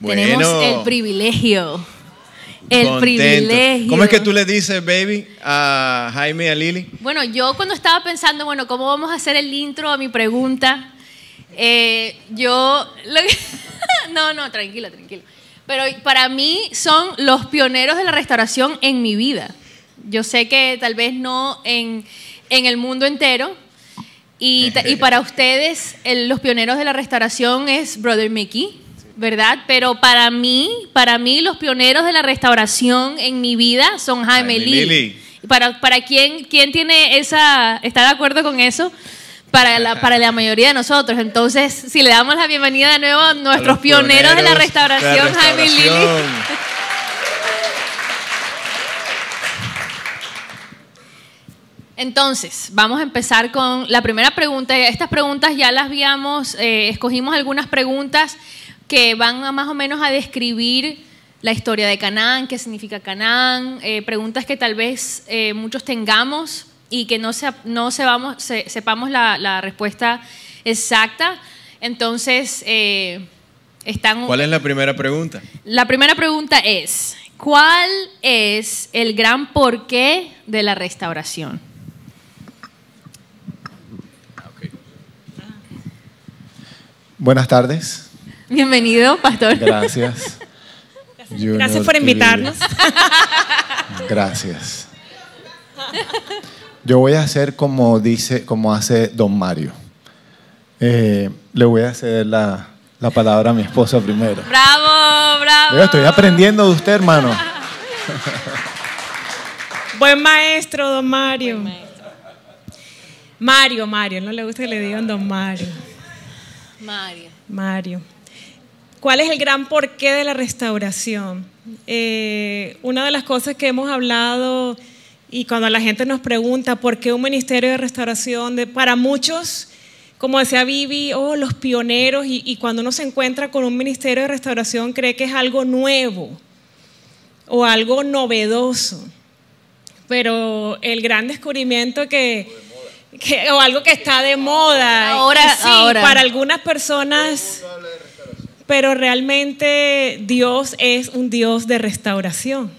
Bueno, tenemos el privilegio. El contento. privilegio. ¿Cómo es que tú le dices, baby, a Jaime y a Lili? Bueno, yo cuando estaba pensando, bueno, ¿cómo vamos a hacer el intro a mi pregunta? No, tranquilo. Pero para mí son los pioneros de la restauración en mi vida. Yo sé que tal vez no en el mundo entero. Y para ustedes, los pioneros de la restauración es Brother Mickey, ¿verdad? Pero para mí los pioneros de la restauración en mi vida son Jaime y Lili. Para quién tiene está de acuerdo con eso? Para la mayoría de nosotros. Entonces, si le damos la bienvenida de nuevo a nuestros pioneros de la restauración, Jaime y Lili. Entonces, vamos a empezar con la primera pregunta. Estas preguntas ya las habíamos, escogimos algunas preguntas que van más o menos a describir la historia de Canaán, qué significa Canaán, preguntas que tal vez muchos tengamos y que no sepamos la respuesta exacta. Entonces, ¿cuál es la primera pregunta? La primera pregunta es, ¿cuál es el gran porqué de la restauración? Buenas tardes. Bienvenido, pastor. Gracias. Gracias por invitarnos. Gracias. Yo voy a hacer como hace don Mario. Le voy a ceder la palabra a mi esposa primero. ¡Bravo! Yo estoy aprendiendo de usted, hermano. Buen maestro, don Mario. Mario, no le gusta que le digan don Mario. Mario. ¿Cuál es el gran porqué de la restauración? Una de las cosas que hemos hablado y cuando la gente nos pregunta por qué un ministerio de restauración, para muchos, como decía Vivi, los pioneros, y cuando uno se encuentra con un ministerio de restauración cree que es algo nuevo o algo novedoso, pero el gran descubrimiento o algo que está de moda. Ahora. Para algunas personas, pero realmente Dios es un Dios de restauración.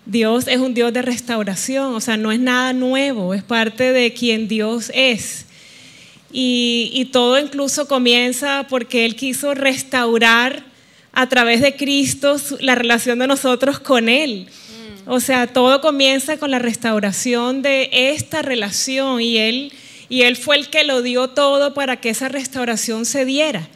Dios es un Dios de restauración, o sea, no es nada nuevo, es parte de quien Dios es. Y todo incluso comienza porque Él quiso restaurar a través de Cristo la relación de nosotros con Él. O sea, todo comienza con la restauración de esta relación y él fue el que lo dio todo para que esa restauración se diera.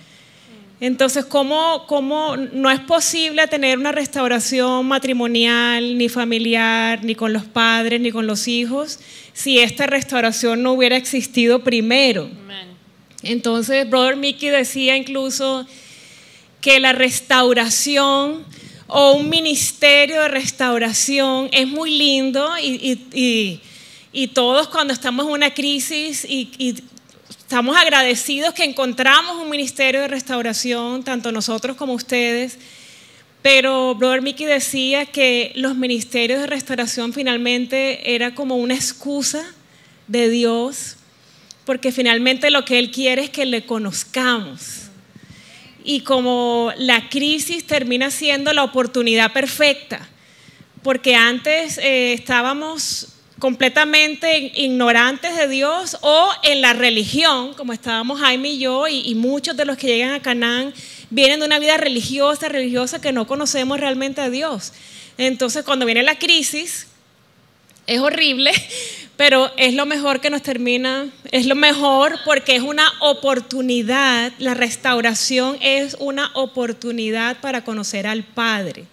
Entonces, ¿cómo no es posible tener una restauración matrimonial, ni familiar, ni con los padres, ni con los hijos, si esta restauración no hubiera existido primero? Amen. Entonces, Brother Mickey decía incluso que la restauración o un ministerio de restauración es muy lindo y todos cuando estamos en una crisis y estamos agradecidos que encontramos un ministerio de restauración, tanto nosotros como ustedes, pero Brother Mickey decía que los ministerios de restauración finalmente era como una excusa de Dios, porque finalmente lo que Él quiere es que le conozcamos. Y como la crisis termina siendo la oportunidad perfecta, porque antes estábamos completamente ignorantes de Dios o en la religión, como estábamos Jaime y yo, y muchos de los que llegan a Canaán vienen de una vida religiosa que no conocemos realmente a Dios. Entonces, cuando viene la crisis, es horrible, pero es lo mejor que nos termina, es lo mejor porque es una oportunidad. La restauración es una oportunidad para conocer al Padre,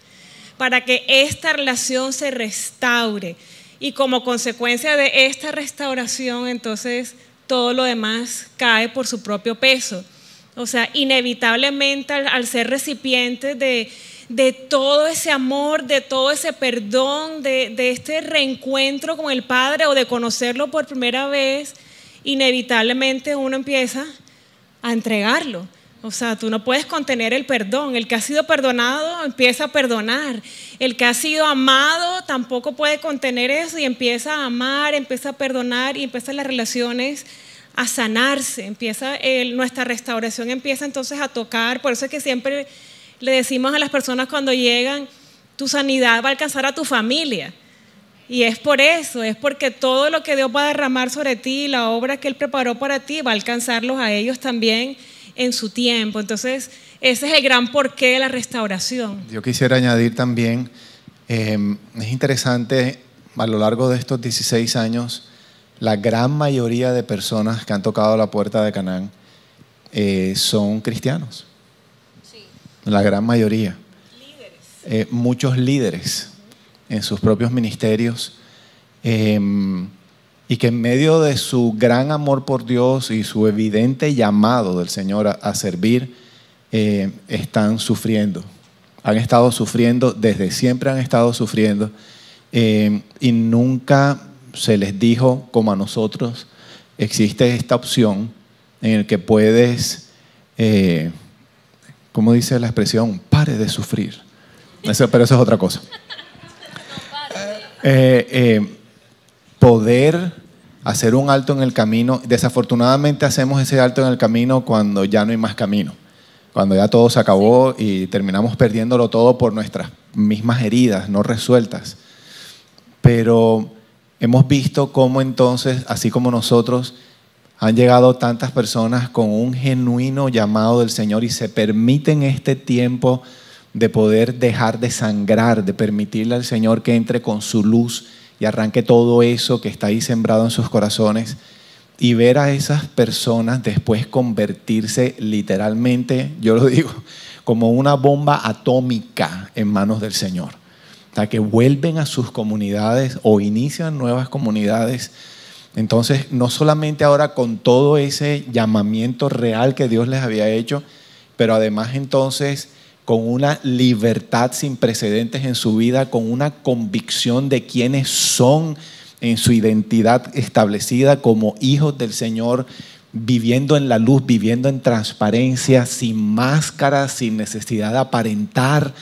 para que esta relación se restaure. Y como consecuencia de esta restauración, entonces todo lo demás cae por su propio peso. O sea, inevitablemente al ser recipientes de todo ese amor, de todo ese perdón, de este reencuentro con el Padre o de conocerlo por primera vez, inevitablemente uno empieza a entregarlo. O sea, tú no puedes contener el perdón. El que ha sido perdonado empieza a perdonar. El que ha sido amado tampoco puede contener eso y empieza a amar, empieza a perdonar y empiezan las relaciones a sanarse. Nuestra restauración empieza entonces a tocar. Por eso es que siempre le decimos a las personas cuando llegan, tu sanidad va a alcanzar a tu familia. Y es por eso, es porque todo lo que Dios va a derramar sobre ti, la obra que Él preparó para ti, va a alcanzarlos a ellos también en su tiempo. Entonces, ese es el gran porqué de la restauración. Yo quisiera añadir también, es interesante, a lo largo de estos 16 años, la gran mayoría de personas que han tocado la puerta de Canaán son cristianos. Sí. La gran mayoría. Muchos líderes en sus propios ministerios, y que en medio de su gran amor por Dios y su evidente llamado del Señor a servir, están sufriendo. Han estado sufriendo, desde siempre han estado sufriendo, y nunca se les dijo, como a nosotros, existe esta opción en el que puedes, ¿cómo dice la expresión? Pare de sufrir. Pero eso es otra cosa. Poder hacer un alto en el camino. Desafortunadamente hacemos ese alto en el camino cuando ya no hay más camino, cuando ya todo se acabó y terminamos perdiéndolo todo por nuestras mismas heridas no resueltas. Pero hemos visto cómo entonces, así como nosotros, han llegado tantas personas con un genuino llamado del Señor y se permiten este tiempo de poder dejar de sangrar, de permitirle al Señor que entre con su luz y arranque todo eso que está ahí sembrado en sus corazones, y ver a esas personas después convertirse literalmente, yo lo digo, como una bomba atómica en manos del Señor. O sea, que vuelven a sus comunidades o inician nuevas comunidades. Entonces, no solamente ahora con todo ese llamamiento real que Dios les había hecho, pero además entonces con una libertad sin precedentes en su vida, con una convicción de quiénes son en su identidad establecida como hijos del Señor, viviendo en la luz, viviendo en transparencia, sin máscaras, sin necesidad de aparentar,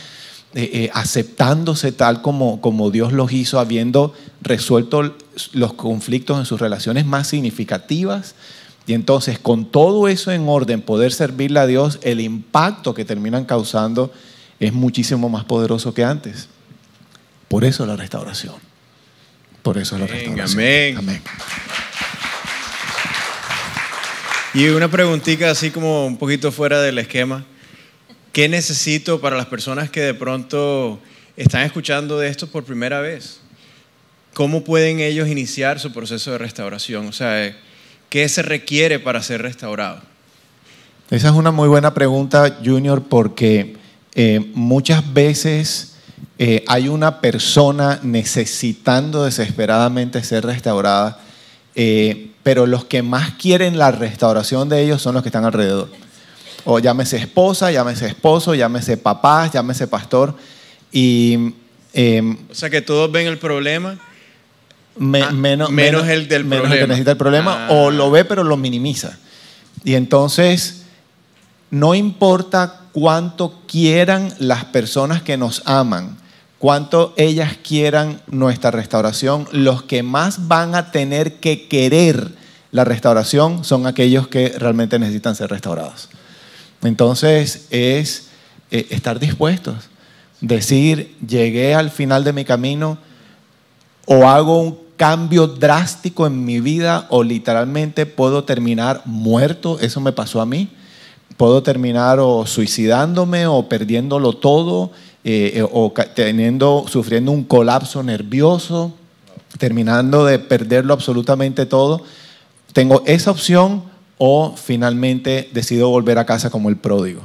aceptándose tal como Dios los hizo, habiendo resuelto los conflictos en sus relaciones más significativas. Y entonces, con todo eso en orden, poder servirle a Dios, el impacto que terminan causando es muchísimo más poderoso que antes. Por eso la restauración. Por eso la restauración. Amén. Amén. Y una preguntita así como un poquito fuera del esquema. ¿Qué necesito para las personas que de pronto están escuchando de esto por primera vez? ¿Cómo pueden ellos iniciar su proceso de restauración? O sea, ¿qué se requiere para ser restaurado? Esa es una muy buena pregunta, Junior, porque muchas veces hay una persona necesitando desesperadamente ser restaurada, pero los que más quieren la restauración de ellos son los que están alrededor. O llámese esposa, llámese esposo, llámese papá, llámese pastor. O sea, que todos ven el problema. Menos el del menos problema. el que necesita el problema, o lo ve pero lo minimiza. Y entonces no importa cuánto quieran las personas que nos aman, cuánto ellas quieran nuestra restauración, los que más van a tener que querer la restauración son aquellos que realmente necesitan ser restaurados. Entonces es estar dispuestos, decir, llegué al final de mi camino, o hago un cambio drástico en mi vida, o literalmente puedo terminar muerto. Eso me pasó a mí. Puedo terminar o suicidándome, o perdiéndolo todo, o sufriendo un colapso nervioso, terminando de perderlo absolutamente todo. Tengo esa opción, o finalmente decido volver a casa como el pródigo.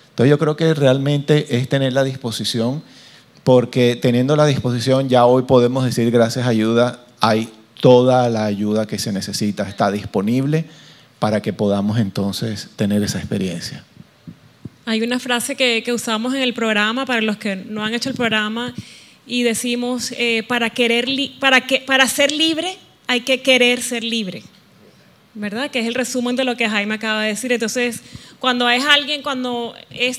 Entonces yo creo que realmente es tener la disposición, porque teniendo la disposición ya hoy podemos decir, gracias a ayuda, hay toda la ayuda que se necesita, está disponible para que podamos entonces tener esa experiencia. Hay una frase que usamos en el programa, para los que no han hecho el programa, y decimos, para ser libre hay que querer ser libre, ¿verdad? Que es el resumen de lo que Jaime acaba de decir. Entonces, cuando es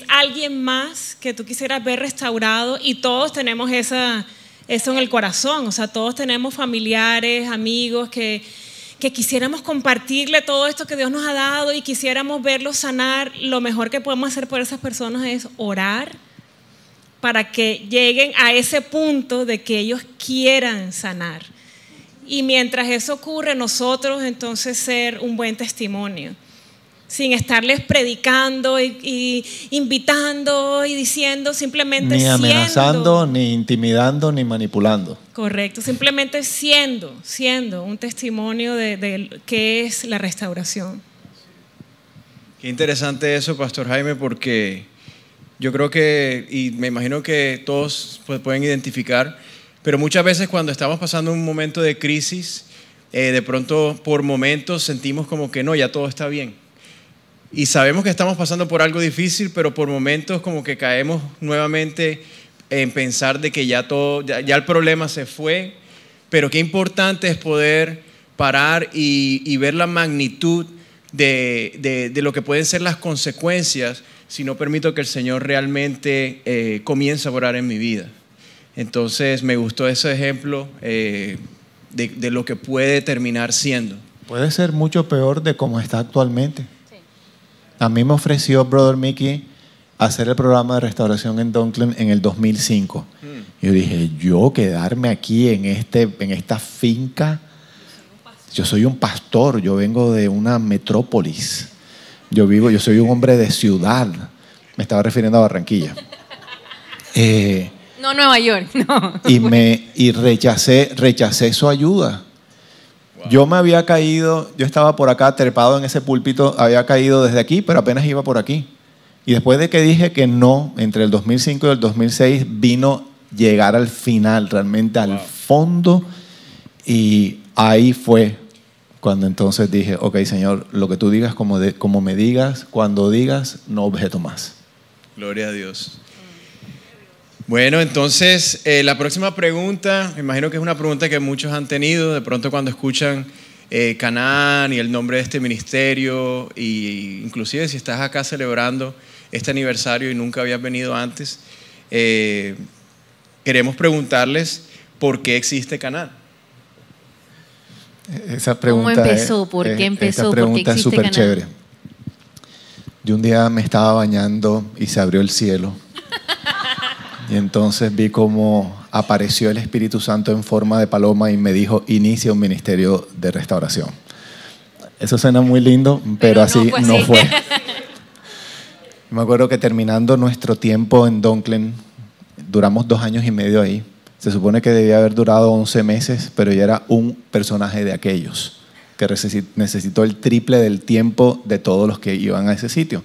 alguien más que tú quisieras ver restaurado, y todos tenemos eso en el corazón, o sea, todos tenemos familiares, amigos que quisiéramos compartirle todo esto que Dios nos ha dado y quisiéramos verlos sanar, lo mejor que podemos hacer por esas personas es orar para que lleguen a ese punto de que ellos quieran sanar. Y mientras eso ocurre, nosotros entonces ser un buen testimonio, sin estarles predicando y invitando y diciendo, simplemente ni siendo. amenazando, ni intimidando, ni manipulando. Correcto, simplemente siendo un testimonio de qué es la restauración. Qué interesante eso, Pastor Jaime, porque yo creo que, y me imagino que todos pueden identificar, pero muchas veces cuando estamos pasando un momento de crisis, de pronto por momentos sentimos como que no, ya todo está bien. Y sabemos que estamos pasando por algo difícil, pero por momentos como que caemos nuevamente en pensar de que ya el problema se fue. Pero qué importante es poder parar y ver la magnitud de lo que pueden ser las consecuencias si no permito que el Señor realmente comience a orar en mi vida. Entonces me gustó ese ejemplo de lo que puede terminar siendo. Puede ser mucho peor de cómo está actualmente. A mí me ofreció Brother Mickey hacer el programa de restauración en Dunklin en el 2005. Yo dije, yo quedarme aquí en esta finca, yo soy un pastor, yo vengo de una metrópolis, yo soy un hombre de ciudad. Me estaba refiriendo a Barranquilla. No, Nueva York, no. Y rechacé su ayuda. Yo me había caído, yo estaba por acá trepado en ese púlpito, había caído desde aquí, pero apenas iba por aquí. Y después de que dije que no, entre el 2005 y el 2006, vino llegar al final, realmente al fondo. Y ahí fue cuando entonces dije, ok, Señor, lo que tú digas, como me digas, cuando digas, no objeto más. Gloria a Dios. Bueno, entonces la próxima pregunta, me imagino que es una pregunta que muchos han tenido, de pronto cuando escuchan Canaán y el nombre de este ministerio, e inclusive si estás acá celebrando este aniversario y nunca habías venido antes, queremos preguntarles por qué existe Canaán. Esa pregunta ¿Cómo empezó? ¿Por qué empezó? Esta pregunta ¿Por qué es existe súper Canaán? chévere. Yo un día me estaba bañando y se abrió el cielo. Y entonces vi cómo apareció el Espíritu Santo en forma de paloma y me dijo, inicia un ministerio de restauración. Eso suena muy lindo, pero así no fue. Me acuerdo que terminando nuestro tiempo en Dunklin, duramos 2 años y medio ahí. Se supone que debía haber durado 11 meses, pero yo era un personaje de aquellos que necesitó el triple del tiempo de todos los que iban a ese sitio.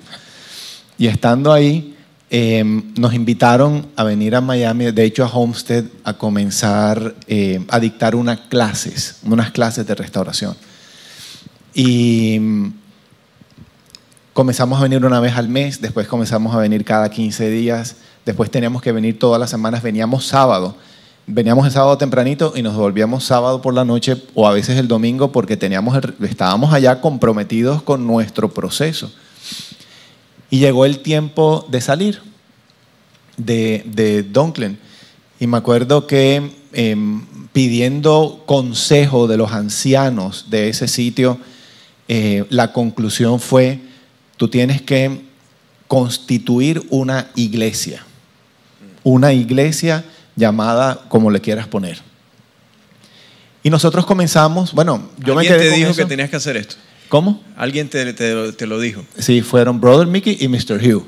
Y estando ahí, nos invitaron a venir a Miami, de hecho a Homestead, a comenzar a dictar unas clases de restauración. Y comenzamos a venir una vez al mes, después comenzamos a venir cada 15 días, después teníamos que venir todas las semanas, veníamos sábado. Veníamos el sábado tempranito y nos volvíamos sábado por la noche o a veces el domingo porque estábamos allá comprometidos con nuestro proceso. Y llegó el tiempo de salir de Dunklin. Y me acuerdo que pidiendo consejo de los ancianos de ese sitio, la conclusión fue, tú tienes que constituir una iglesia llamada como le quieras poner. Y nosotros comenzamos, bueno, yo me quedé con ¿Alguien te dijo eso. que tenías que hacer esto? ¿Cómo? ¿Alguien te lo dijo? Sí, fueron Brother Mickey y Mr. Hugh.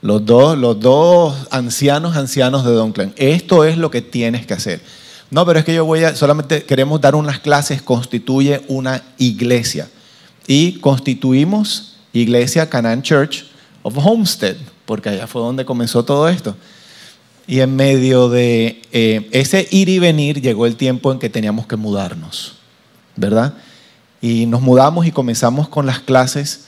Los dos ancianos de Dunklin. Esto es lo que tienes que hacer. No, pero es que solamente queremos dar unas clases, constituye una iglesia. Y constituimos Iglesia Canaan Church of Homestead, porque allá fue donde comenzó todo esto. Y en medio de ese ir y venir llegó el tiempo en que teníamos que mudarnos, ¿verdad? Y nos mudamos y comenzamos con las clases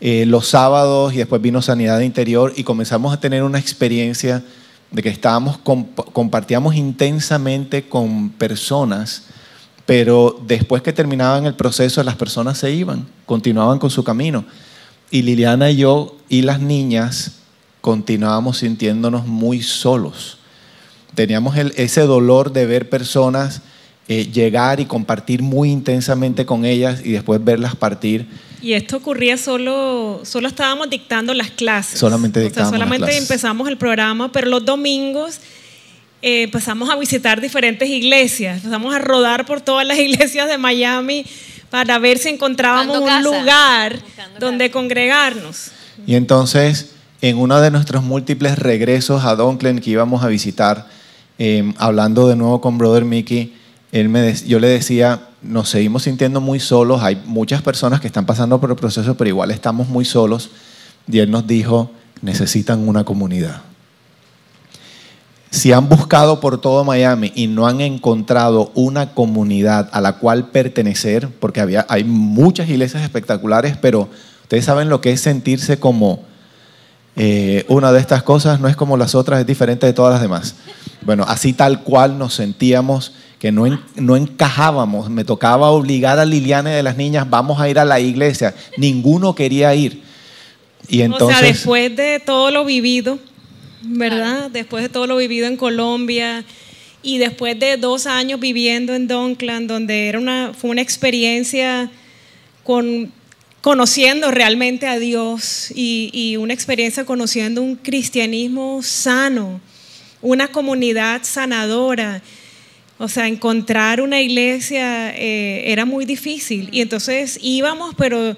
los sábados y después vino Sanidad Interior y comenzamos a tener una experiencia de que compartíamos intensamente con personas, pero después que terminaban el proceso las personas se iban, continuaban con su camino. Y Liliana y yo y las niñas continuábamos sintiéndonos muy solos. Teníamos ese dolor de ver personas llegar y compartir muy intensamente con ellas y después verlas partir. Y esto ocurría solo estábamos dictando las clases. Solamente dictábamos solamente las clases. empezamos el programa, pero los domingos pasamos a visitar diferentes iglesias, empezamos a rodar por todas las iglesias de Miami para ver si encontrábamos un lugar donde congregarnos. Y entonces, en uno de nuestros múltiples regresos a Dunklin que íbamos a visitar, hablando de nuevo con Brother Mickey, yo le decía, nos seguimos sintiendo muy solos, hay muchas personas que están pasando por el proceso, pero igual estamos muy solos. Y él nos dijo, necesitan una comunidad. Si han buscado por todo Miami y no han encontrado una comunidad a la cual pertenecer, porque hay muchas iglesias espectaculares, pero ustedes saben lo que es sentirse como una de estas cosas, no es como las otras, es diferente de todas las demás. Bueno, así tal cual nos sentíamos, que no encajábamos. Me tocaba obligar a Liliana y de las niñas, vamos a ir a la iglesia. Ninguno quería ir. Y entonces, o sea, después de todo lo vivido, ¿verdad? Después de todo lo vivido en Colombia y después de 2 años viviendo en Dunklin, donde fue una experiencia conociendo realmente a Dios y una experiencia conociendo un cristianismo sano, una comunidad sanadora. O sea, encontrar una iglesia era muy difícil. Y entonces íbamos, pero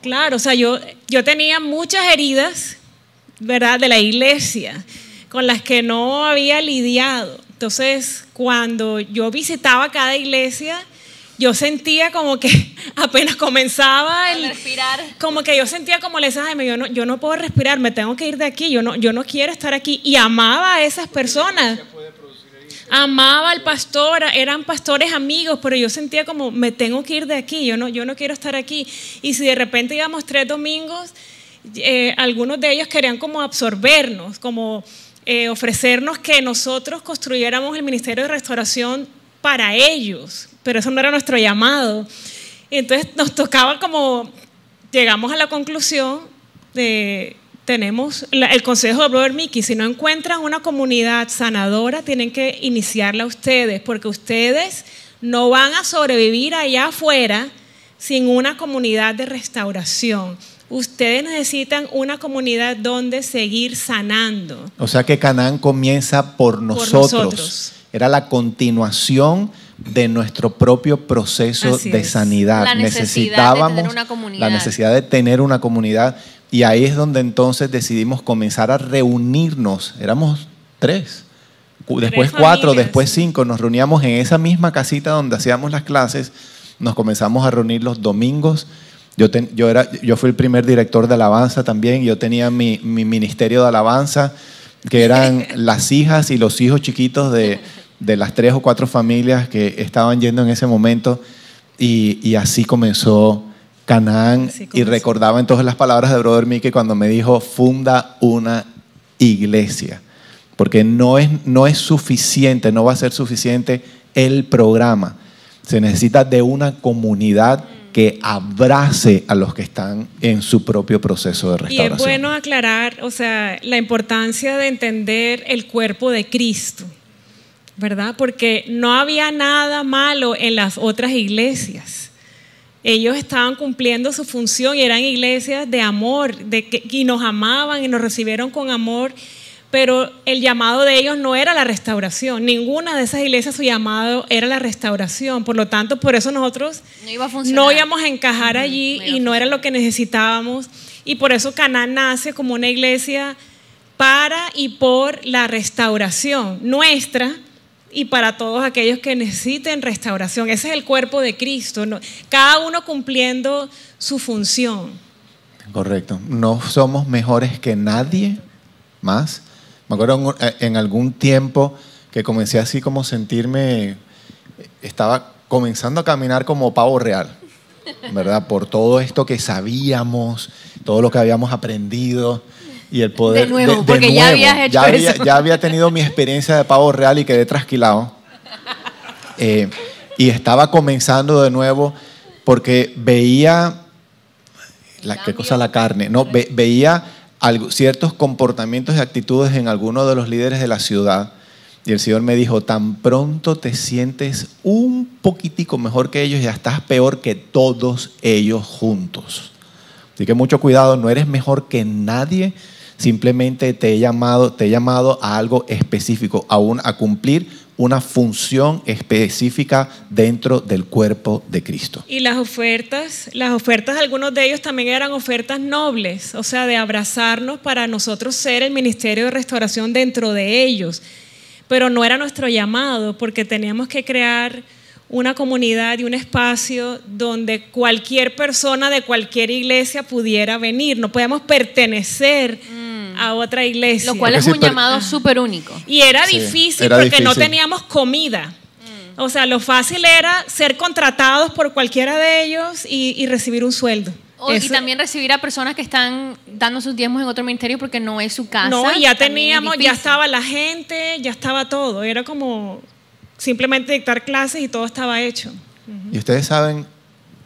claro, o sea, yo tenía muchas heridas, ¿verdad?, de la iglesia, con las que no había lidiado. Entonces, cuando yo visitaba cada iglesia, yo sentía como que apenas comenzaba respirar. Como que yo sentía como les dije, yo no puedo respirar, me tengo que ir de aquí, yo no quiero estar aquí. Y amaba a esas personas. Amaba al pastor, eran pastores amigos, pero yo sentía como, me tengo que ir de aquí, yo no quiero estar aquí. Y si de repente íbamos 3 domingos, algunos de ellos querían como absorbernos, como ofrecernos que nosotros construyéramos el ministerio de restauración para ellos, pero eso no era nuestro llamado. Entonces nos tocaba llegamos a la conclusión de... Tenemos el consejo de Brother Mickey, si no encuentran una comunidad sanadora, tienen que iniciarla ustedes, porque ustedes no van a sobrevivir allá afuera sin una comunidad de restauración. Ustedes necesitan una comunidad donde seguir sanando. O sea que Canaán comienza por nosotros. Era la continuación de nuestro propio proceso de sanidad. La necesidad de tener una comunidad. La necesidad de tener una comunidad. Y ahí es donde entonces decidimos comenzar a reunirnos. Éramos 3, después 4, después 5. Nos reuníamos en esa misma casita donde hacíamos las clases. Nos comenzamos a reunir los domingos. Yo fui el primer director de alabanza también. Yo tenía mi ministerio de alabanza, que eran las hijas y los hijos chiquitos de las 3 o 4 familias que estaban yendo en ese momento. Y así comenzó Canaán. Y recordaba entonces las palabras de Brother Mickey cuando me dijo, funda una iglesia, porque no es suficiente, no va a ser suficiente el programa. Se necesita de una comunidad que abrace a los que están en su propio proceso de restauración. Y es bueno aclarar, o sea, la importancia de entender el cuerpo de Cristo, ¿verdad? Porque no había nada malo en las otras iglesias. Ellos estaban cumpliendo su función y eran iglesias de amor, y nos amaban y nos recibieron con amor, pero el llamado de ellos no era la restauración. Ninguna de esas iglesias su llamado era la restauración. Por lo tanto, por eso nosotros no íbamos a encajar allí y no era lo que necesitábamos. Y por eso Canaán nace como una iglesia para y por la restauración nuestra, y para todos aquellos que necesiten restauración. Ese es el cuerpo de Cristo, ¿no? Cada uno cumpliendo su función. Correcto. No somos mejores que nadie más. Me acuerdo en algún tiempo que comencé así como sentirme, estaba comenzando a caminar como pavo real, ¿verdad? Por todo esto que sabíamos, todo lo que habíamos aprendido. Y el poder de nuevo, porque ya habías hecho eso. Ya había tenido mi experiencia de pavo real y quedé trasquilado. Y estaba comenzando de nuevo porque veía la carne. No, veía ciertos comportamientos y actitudes en algunos de los líderes de la ciudad Y el Señor me dijo, tan pronto te sientes un poquitico mejor que ellos, ya estás peor que todos ellos juntos. Así que mucho cuidado, no eres mejor que nadie, simplemente te he llamado a algo específico, a cumplir una función específica dentro del cuerpo de Cristo. Y las ofertas, algunos de ellos también eran ofertas nobles, o sea, de abrazarnos para nosotros ser el ministerio de restauración dentro de ellos. Pero no era nuestro llamado, porque teníamos que crear una comunidad y un espacio donde cualquier persona de cualquier iglesia pudiera venir. No podíamos pertenecer a otra iglesia. Lo cual es un llamado súper único. Y era difícil porque no teníamos comida. O sea, lo fácil era ser contratados por cualquiera de ellos y recibir un sueldo. Y también recibir a personas que están dando sus diezmos en otro ministerio porque no es su casa. No, ya teníamos, ya estaba la gente, ya estaba todo. Era como simplemente dictar clases y todo estaba hecho. Y ustedes saben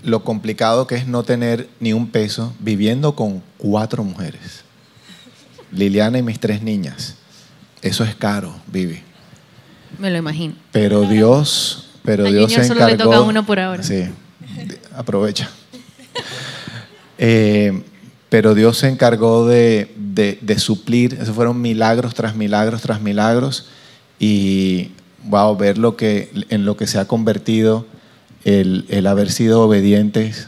lo complicado que es no tener ni un peso viviendo con 4 mujeres. Liliana y mis 3 niñas. Eso es caro, Vivi. Me lo imagino. Pero Dios se encargó. Solo le toca a uno por ahora. Sí, aprovecha. Pero Dios se encargó de suplir. Esos fueron milagros tras milagros tras milagros. Y wow, ver en lo que se ha convertido el haber sido obedientes.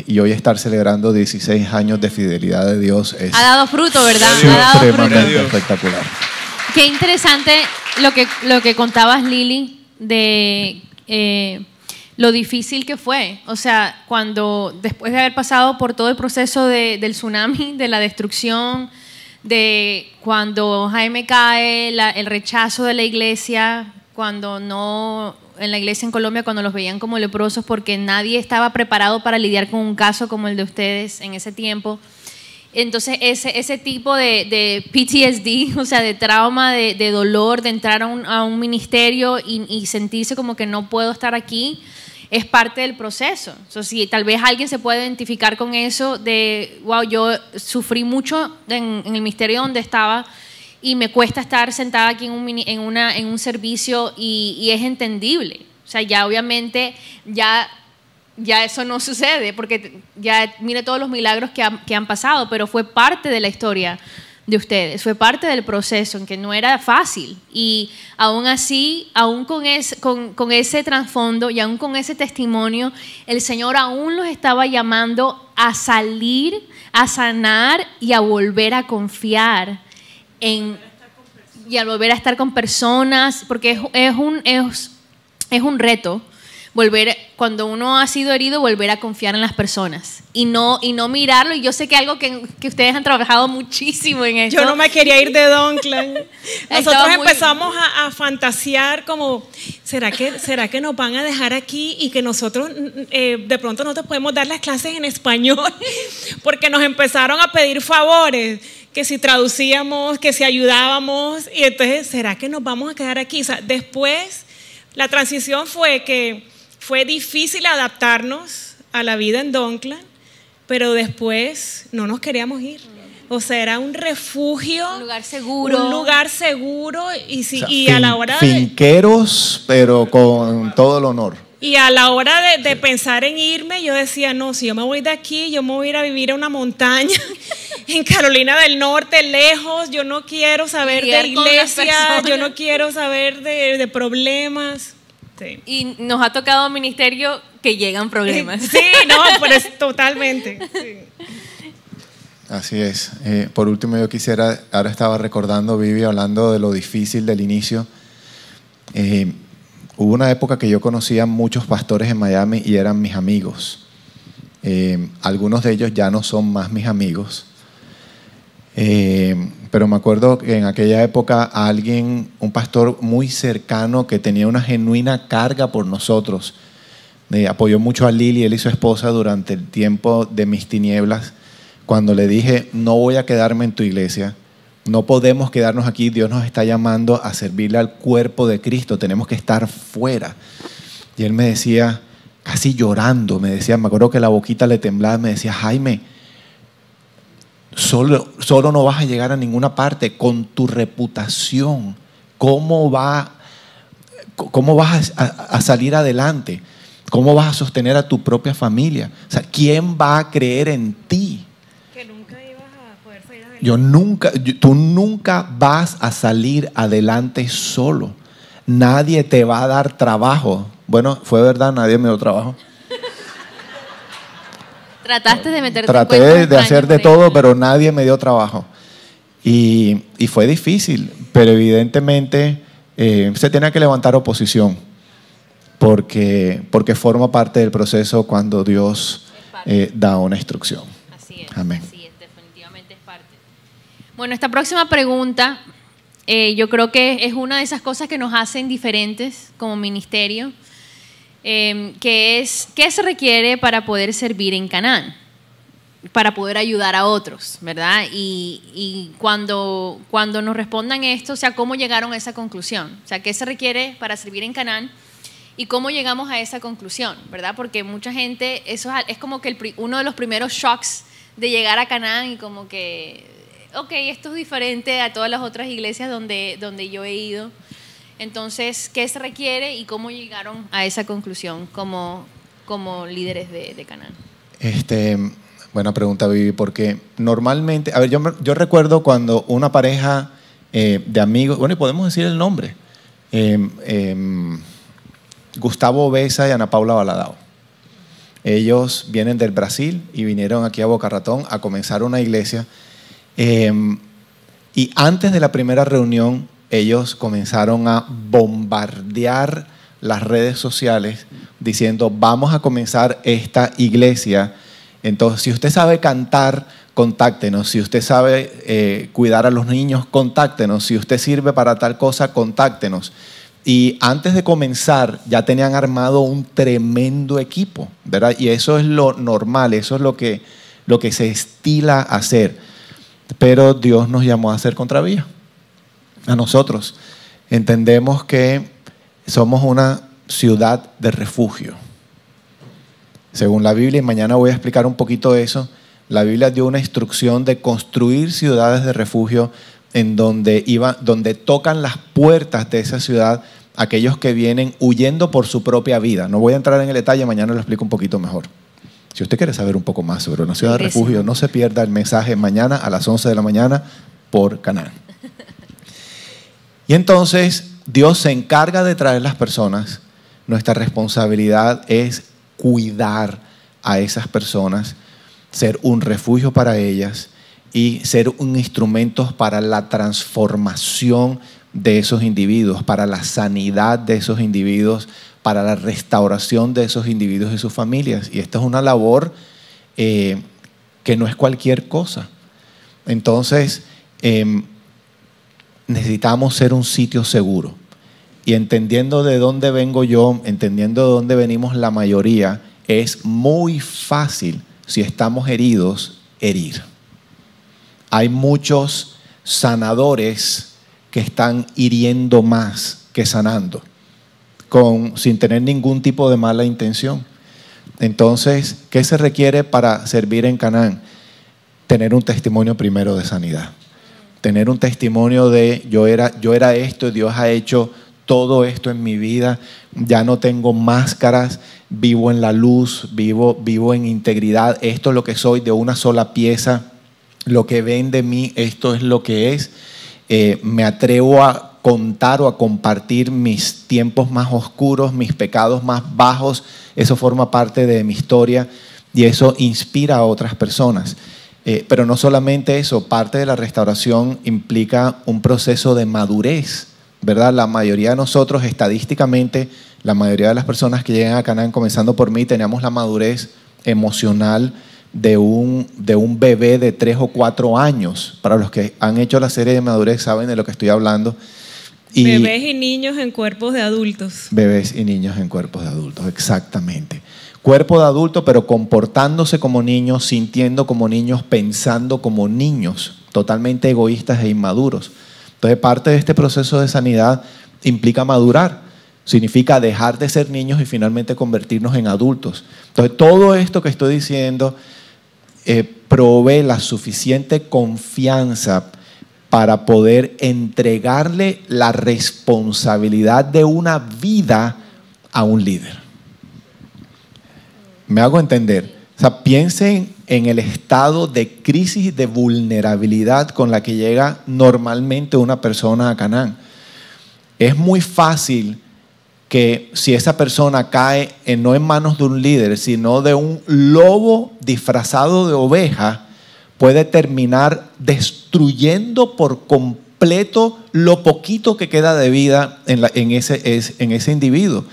Y hoy estar celebrando 16 años de fidelidad de Dios ha dado fruto, ¿verdad? Ha dado tremendamente espectacular. Qué interesante lo que contabas, Lili, de lo difícil que fue. O sea, después de haber pasado por todo el proceso del tsunami, de la destrucción, de cuando Jaime cae, el rechazo de la iglesia, en la iglesia en Colombia, cuando los veían como leprosos porque nadie estaba preparado para lidiar con un caso como el de ustedes en ese tiempo. Entonces ese tipo de PTSD, o sea, de trauma, de dolor, de entrar a un ministerio y sentirse como que no puedo estar aquí, es parte del proceso. Entonces, si tal vez alguien se puede identificar con eso de, wow, yo sufrí mucho en el ministerio donde estaba y me cuesta estar sentada aquí en un servicio y es entendible. O sea, ya obviamente ya eso no sucede porque ya mire todos los milagros que han pasado, pero fue parte de la historia de ustedes, fue parte del proceso en que no era fácil. Y aún así, aún con ese trasfondo y aún con ese testimonio, el Señor aún los estaba llamando a salir, a sanar y a volver a confiar y a volver a estar con personas, porque es un reto cuando uno ha sido herido, volver a confiar en las personas y no mirarlo. Y yo sé que algo que ustedes han trabajado muchísimo en esto. Yo no me quería ir de Donkland. Nosotros empezamos a fantasear como, ¿será que nos van a dejar aquí y que nosotros de pronto no te podemos dar las clases en español? Porque nos empezaron a pedir favores, que si traducíamos, que si ayudábamos, y entonces, ¿será que nos vamos a quedar aquí? O sea, después, la transición fue difícil adaptarnos a la vida en Donkland, pero después no nos queríamos ir. O sea, era un refugio. Un lugar seguro. Y a la hora finqueros, pero con todo el honor. Y a la hora de pensar en irme, yo decía, no, si yo me voy de aquí, yo me voy a ir a vivir a una montaña en Carolina del Norte, lejos. Yo no quiero saber de iglesia, yo no quiero saber de problemas. Sí. Y nos ha tocado ministerio que llegan problemas. Sí, no, pero totalmente. Sí. Así es. Por último, yo quisiera, ahora estaba recordando, Vivi, hablando de lo difícil del inicio. Hubo una época que yo conocía muchos pastores en Miami y eran mis amigos. Algunos de ellos ya no son más mis amigos. Pero me acuerdo que en aquella época un pastor muy cercano que tenía una genuina carga por nosotros, apoyó mucho a Lili, él y su esposa, durante el tiempo de mis tinieblas, cuando le dije, no voy a quedarme en tu iglesia, no podemos quedarnos aquí, Dios nos está llamando a servirle al cuerpo de Cristo, tenemos que estar fuera. Y él me decía, casi llorando, me acuerdo que la boquita le temblaba, me decía, Jaime, solo no vas a llegar a ninguna parte. Con tu reputación ¿cómo vas a salir adelante? ¿Cómo vas a sostener a tu propia familia? O sea, ¿quién va a creer en ti? Que nunca ibas a poder salir adelante. Tú nunca vas a salir adelante solo. Nadie te va a dar trabajo. Bueno, fue verdad, nadie me dio trabajo. Trataste de meterte Traté en cuentos de hacer extraños de por ahí, todo, ¿no? pero nadie me dio trabajo. Y fue difícil, pero evidentemente se tenía que levantar oposición, porque forma parte del proceso cuando Dios da una instrucción. Así es, Amén. así es, definitivamente es parte. Bueno, esta próxima pregunta yo creo que es una de esas cosas que nos hacen diferentes como ministerio, que es, ¿qué se requiere para poder servir en Canaán? Para poder ayudar a otros, ¿verdad? Y cuando nos respondan esto, o sea, ¿cómo llegaron a esa conclusión? O sea, ¿qué se requiere para servir en Canaán? ¿Y cómo llegamos a esa conclusión? ¿Verdad? Porque mucha gente, eso es como que uno de los primeros shocks de llegar a Canaán y como que, ok, esto es diferente a todas las otras iglesias donde yo he ido. Entonces, ¿qué se requiere y cómo llegaron a esa conclusión como líderes de Canaán? Buena pregunta, Vivi, porque normalmente, a ver, yo recuerdo cuando una pareja de amigos, bueno, y podemos decir el nombre, Gustavo Besa y Ana Paula Baladao. Ellos vienen del Brasil y vinieron aquí a Boca Ratón a comenzar una iglesia. Y antes de la primera reunión, ellos comenzaron a bombardear las redes sociales diciendo, vamos a comenzar esta iglesia. Entonces, si usted sabe cantar, contáctenos. Si usted sabe cuidar a los niños, contáctenos. Si usted sirve para tal cosa, contáctenos. Y antes de comenzar, ya tenían armado un tremendo equipo, ¿verdad? Y eso es lo normal, eso es lo que se estila hacer. Pero Dios nos llamó a hacer contravía. A nosotros. Entendemos que somos una ciudad de refugio. Según la Biblia, y mañana voy a explicar un poquito eso, la Biblia dio una instrucción de construir ciudades de refugio en donde tocan las puertas de esa ciudad aquellos que vienen huyendo por su propia vida. No voy a entrar en el detalle, mañana lo explico un poquito mejor. Si usted quiere saber un poco más sobre una ciudad de refugio, no se pierda el mensaje mañana a las 11 de la mañana por Canaán. Y entonces Dios se encarga de traer las personas. Nuestra responsabilidad es cuidar a esas personas, ser un refugio para ellas y ser un instrumento para la transformación de esos individuos, para la sanidad de esos individuos, para la restauración de esos individuos y sus familias. Y esta es una labor que no es cualquier cosa. Entonces, necesitamos ser un sitio seguro. Y entendiendo de dónde vengo yo, entendiendo de dónde venimos la mayoría, es muy fácil, si estamos heridos, herir. Hay muchos sanadores que están hiriendo más que sanando, sin tener ningún tipo de mala intención. Entonces, ¿qué se requiere para servir en Canaán? Tener un testimonio primero de sanidad. Tener un testimonio de yo era esto, Dios ha hecho todo esto en mi vida, ya no tengo máscaras, vivo en la luz, vivo en integridad, esto es lo que soy de una sola pieza, lo que ven de mí, esto es lo que es. Me atrevo a contar o a compartir mis tiempos más oscuros, mis pecados más bajos, eso forma parte de mi historia y eso inspira a otras personas. Pero no solamente eso, parte de la restauración implica un proceso de madurez, ¿verdad? La mayoría de nosotros, estadísticamente, la mayoría de las personas que llegan a Canaán, comenzando por mí, tenemos la madurez emocional de un bebé de 3 o 4 años. Para los que han hecho la serie de madurez saben de lo que estoy hablando. Bebés y niños en cuerpos de adultos. Bebés y niños en cuerpos de adultos, exactamente. Cuerpo de adulto, pero comportándose como niños, sintiendo como niños, pensando como niños, totalmente egoístas e inmaduros. Entonces, parte de este proceso de sanidad implica madurar. Significa dejar de ser niños y finalmente convertirnos en adultos. Entonces, todo esto que estoy diciendo provee la suficiente confianza para poder entregarle la responsabilidad de una vida a un líder. ¿Me hago entender? O sea, piensen en el estado de crisis, de vulnerabilidad con la que llega normalmente una persona a Canaán. Es muy fácil que si esa persona cae no en manos de un líder, sino de un lobo disfrazado de oveja, puede terminar destruyendo por completo lo poquito que queda de vida en ese individuo.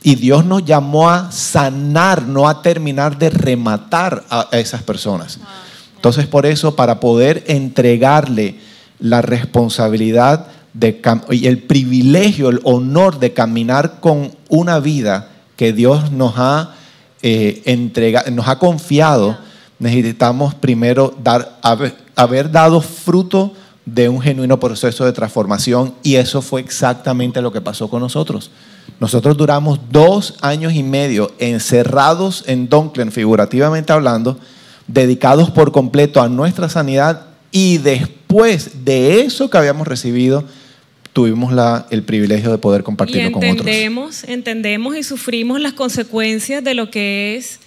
Y Dios nos llamó a sanar, no a terminar de rematar a esas personas. Entonces, por eso, para poder entregarle la responsabilidad y el privilegio, el honor de caminar con una vida que Dios nos ha entregado, nos ha confiado, necesitamos primero haber dado fruto de un genuino proceso de transformación, y eso fue exactamente lo que pasó con nosotros. Nosotros duramos 2 años y medio encerrados en Dunklin, figurativamente hablando, dedicados por completo a nuestra sanidad, y después de eso que habíamos recibido, tuvimos el privilegio de poder compartirlo con otros. Entendemos y sufrimos las consecuencias de lo que es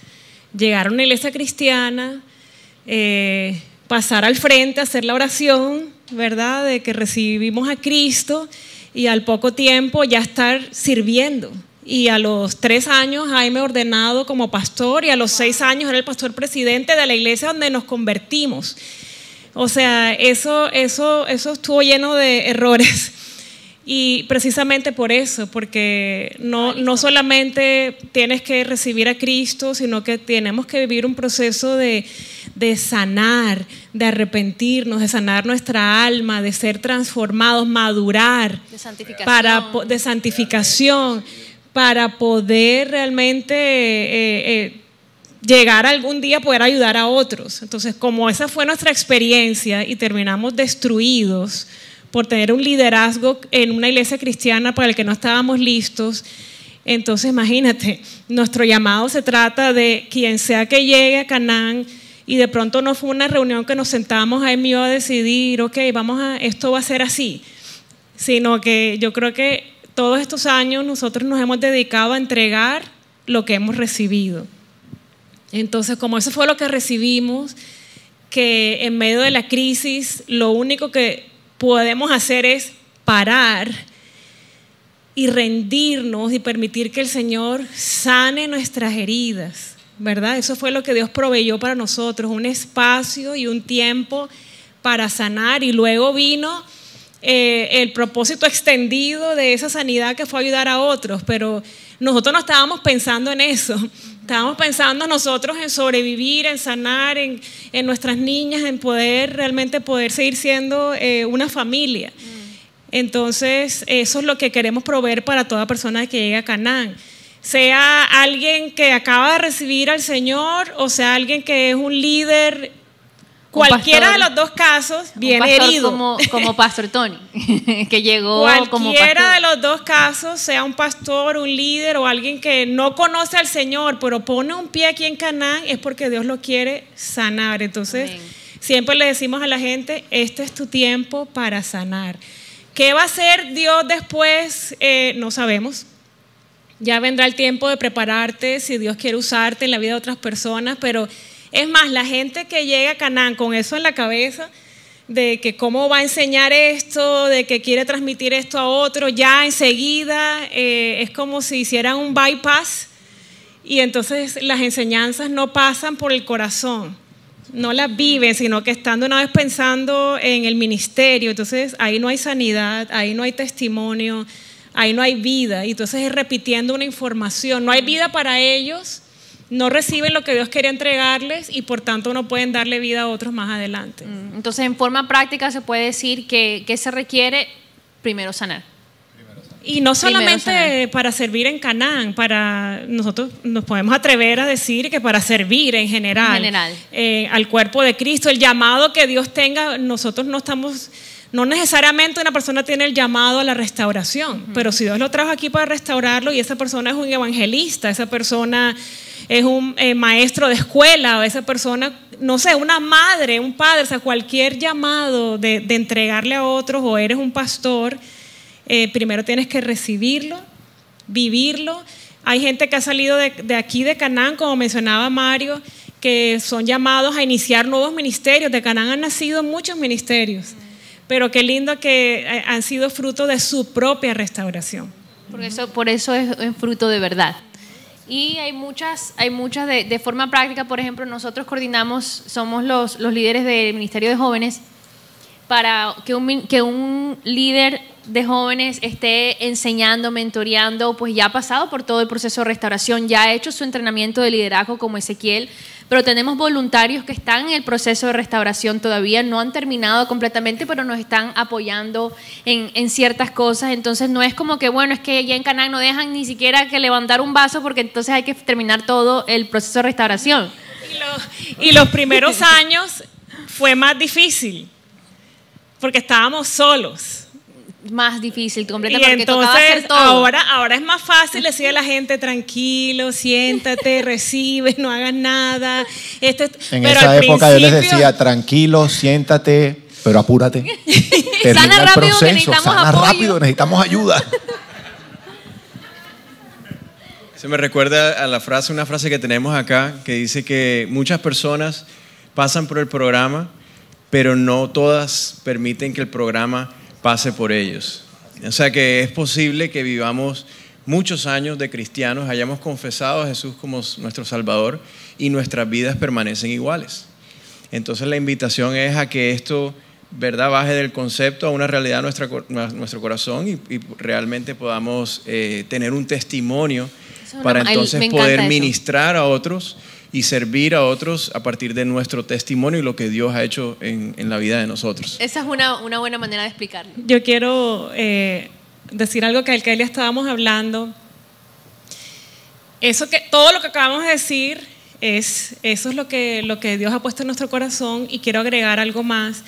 llegar a una iglesia cristiana, pasar al frente, hacer la oración, ¿verdad?, de que recibimos a Cristo, y al poco tiempo ya estar sirviendo. Y a los 3 años Jaime ordenado como pastor, y a los 6 años era el pastor presidente de la iglesia donde nos convertimos. O sea, eso estuvo lleno de errores. Y precisamente por eso, porque no solamente tienes que recibir a Cristo, sino que tenemos que vivir un proceso de sanar, de arrepentirnos, de sanar nuestra alma, de ser transformados, madurar, de santificación, para poder realmente llegar algún día a poder ayudar a otros. Entonces, como esa fue nuestra experiencia y terminamos destruidos por tener un liderazgo en una iglesia cristiana para el que no estábamos listos, entonces imagínate, nuestro llamado se trata de quien sea que llegue a Canaán, y de pronto no fue una reunión que nos sentamos a él y yo a decidir, ok, esto va a ser así, sino que yo creo que todos estos años nosotros nos hemos dedicado a entregar lo que hemos recibido. Entonces, como eso fue lo que recibimos, que en medio de la crisis lo único que podemos hacer es parar y rendirnos y permitir que el Señor sane nuestras heridas, ¿verdad? Eso fue lo que Dios proveyó para nosotros, un espacio y un tiempo para sanar, y luego vino el propósito extendido de esa sanidad, que fue ayudar a otros, pero nosotros no estábamos pensando en eso. Estábamos pensando nosotros en sobrevivir, en sanar, en nuestras niñas, en realmente poder seguir siendo una familia. Entonces, eso es lo que queremos proveer para toda persona que llegue a Canaán. Sea alguien que acaba de recibir al Señor, o sea alguien que es un líder. Cualquiera de los dos casos viene herido. Como Pastor Tony, que llegó como pastor. Cualquiera de los dos casos, sea un pastor, un líder o alguien que no conoce al Señor, pero pone un pie aquí en Canaán, es porque Dios lo quiere sanar. Entonces, siempre le decimos a la gente, este es tu tiempo para sanar. ¿Qué va a hacer Dios después? No sabemos. Ya vendrá el tiempo de prepararte, si Dios quiere usarte en la vida de otras personas, pero es más, la gente que llega a Canaán con eso en la cabeza, de que cómo va a enseñar esto, de que quiere transmitir esto a otro, ya enseguida es como si hicieran un bypass, y entonces las enseñanzas no pasan por el corazón, no las viven, sino que están de una vez pensando en el ministerio. Entonces ahí no hay sanidad, ahí no hay testimonio, ahí no hay vida, y entonces es repitiendo una información, no hay vida para ellos. No reciben lo que Dios quería entregarles, y por tanto no pueden darle vida a otros más adelante. Entonces, en forma práctica se puede decir que se requiere primero sanar. Y no solamente para servir en Canaán, nosotros nos podemos atrever a decir que para servir en general. Al cuerpo de Cristo, el llamado que Dios tenga, nosotros no No necesariamente una persona tiene el llamado a la restauración, pero si Dios lo trajo aquí para restaurarlo y esa persona es un evangelista, esa persona es un maestro de escuela, o esa persona, no sé, una madre, un padre, o sea, cualquier llamado de entregarle a otros, o eres un pastor, primero tienes que recibirlo, vivirlo. Hay gente que ha salido de aquí de Canaán, como mencionaba Mario, que son llamados a iniciar nuevos ministerios. De Canaán han nacido muchos ministerios, pero qué lindo que han sido fruto de su propia restauración. Por eso es fruto de verdad. Y hay muchas de forma práctica. Por ejemplo, nosotros coordinamos, somos los líderes del Ministerio de Jóvenes, para que un líder de jóvenes esté enseñando, mentoreando, pues ya ha pasado por todo el proceso de restauración, ya ha hecho su entrenamiento de liderazgo como Ezequiel, pero tenemos voluntarios que están en el proceso de restauración todavía, no han terminado completamente, pero nos están apoyando en ciertas cosas. Entonces no es como que, bueno, es que ya en Canaán no dejan ni siquiera que levantar un vaso porque entonces hay que terminar todo el proceso de restauración. Y los primeros años fue más difícil, porque estábamos solos. Más difícil, completamente, y porque entonces tocaba hacer todo. Ahora es más fácil decirle a la gente, tranquilo, siéntate, recibe, no hagas nada. En esa época yo les decía, tranquilo, siéntate, pero apúrate. Sana rápido, que necesitamos sana apoyo. rápido, necesitamos ayuda. Se me recuerda a una frase que tenemos acá, que dice que muchas personas pasan por el programa, pero no todas permiten que el programa pase por ellos. O sea que es posible que vivamos muchos años de cristianos, hayamos confesado a Jesús como nuestro Salvador y nuestras vidas permanecen iguales. Entonces la invitación es a que esto, ¿verdad?, baje del concepto a una realidad en nuestro corazón y realmente podamos tener un testimonio para entonces poder ministrar a otros y servir a otros a partir de nuestro testimonio y lo que Dios ha hecho en la vida de nosotros. Esa es una buena manera de explicarlo. Yo quiero decir algo que al que le estábamos hablando. Todo lo que acabamos de decir, eso es lo que Dios ha puesto en nuestro corazón, y quiero agregar algo más.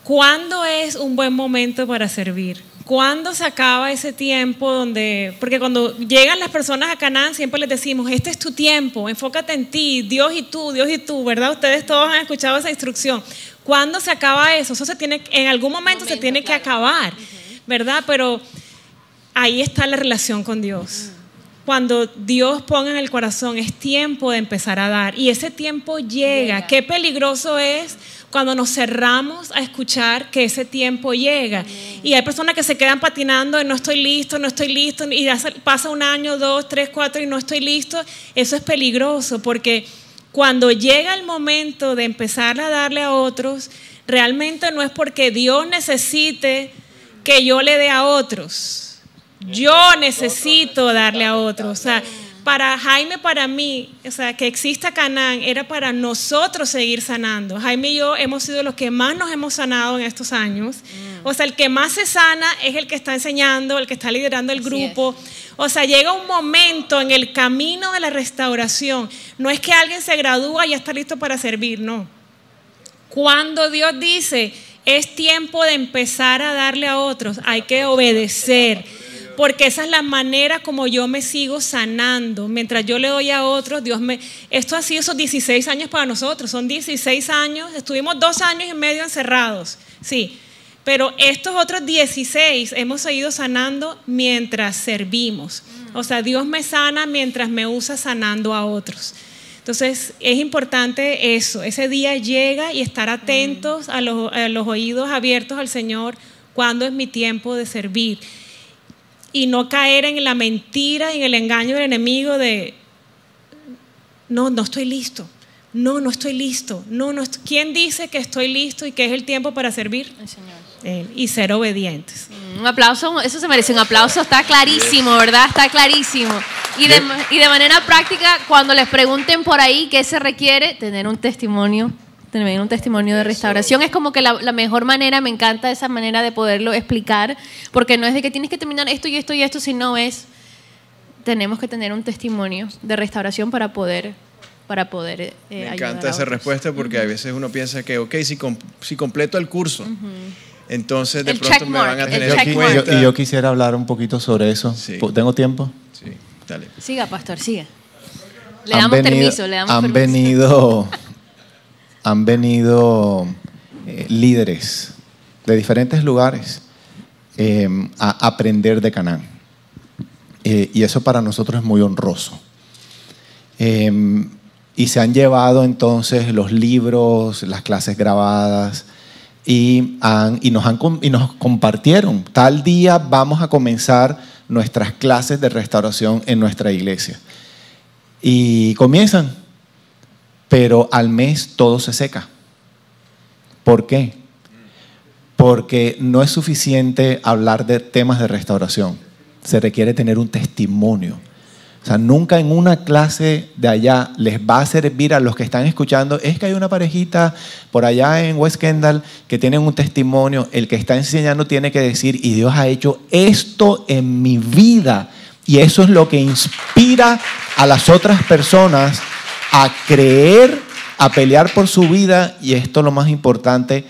¿Cuándo es un buen momento para servir? ¿Cuándo se acaba ese tiempo porque cuando llegan las personas a Canaán siempre les decimos, este es tu tiempo, enfócate en ti, Dios y tú, ¿verdad? Ustedes todos han escuchado esa instrucción. ¿Cuándo se acaba eso? Eso en algún momento se tiene que acabar, ¿verdad? Pero ahí está la relación con Dios. Cuando Dios ponga en el corazón, es tiempo de empezar a dar, y ese tiempo llega. Qué peligroso es cuando nos cerramos a escuchar que ese tiempo llega. Y hay personas que se quedan patinando y no estoy listo, y pasa un año, 2, 3, 4 y no estoy listo. Eso es peligroso, porque cuando llega el momento de empezar a darle a otros, realmente no es porque Dios necesite que yo le dé a otros. Yo necesito darle a otros. O sea, para Jaime, para mí, o sea, que exista Canaán era para nosotros seguir sanando. Jaime y yo hemos sido los que más nos hemos sanado en estos años. O sea, el que más se sana es el que está enseñando, el que está liderando el grupo. O sea, llega un momento en el camino de la restauración. No es que alguien se gradúa y ya está listo para servir, no. Cuando Dios dice, es tiempo de empezar a darle a otros, hay que obedecer. Porque esa es la manera como yo me sigo sanando. Mientras yo le doy a otros, esto ha sido esos 16 años para nosotros. Son 16 años, estuvimos 2 años y medio encerrados, sí. Pero estos otros 16 hemos seguido sanando mientras servimos. O sea, Dios me sana mientras me usa sanando a otros. Entonces es importante eso, ese día llega, y estar atentos a los oídos abiertos al Señor cuando es mi tiempo de servir. Y no caer en la mentira y en el engaño del enemigo de no estoy listo, no estoy listo, ¿quién dice que estoy listo y que es el tiempo para servir? El Señor. Y ser obedientes. Un aplauso, eso se merece un aplauso, está clarísimo, ¿verdad? Está clarísimo. Y de manera práctica, cuando les pregunten por ahí qué se requiere, tener un testimonio de restauración. Es como que la mejor manera, me encanta esa manera de poderlo explicar, porque no es de que tienes que terminar esto y esto y esto, sino tenemos que tener un testimonio de restauración para poder me encanta esa respuesta, porque a veces uno piensa que, ok, si completo el curso, entonces de El pronto check me van a mark, tener el en check cuenta. Y yo quisiera hablar un poquito sobre eso. Sí. ¿Tengo tiempo? Sí, dale. Siga, pastor, siga. Le damos permiso, le damos han permiso. venido líderes de diferentes lugares a aprender de Canaán. Y eso para nosotros es muy honroso. Y se han llevado entonces los libros, las clases grabadas y nos compartieron. Tal día vamos a comenzar nuestras clases de restauración en nuestra iglesia. Y comienzan, pero al mes todo se seca. ¿Por qué? Porque no es suficiente hablar de temas de restauración. Se requiere tener un testimonio. O sea, nunca en una clase de allá les va a servir a los que están escuchando. Es que hay una parejita por allá en West Kendall que tienen un testimonio. El que está enseñando tiene que decir, y Dios ha hecho esto en mi vida. Y eso es lo que inspira a las otras personas a creer, a pelear por su vida. Y esto es lo más importante,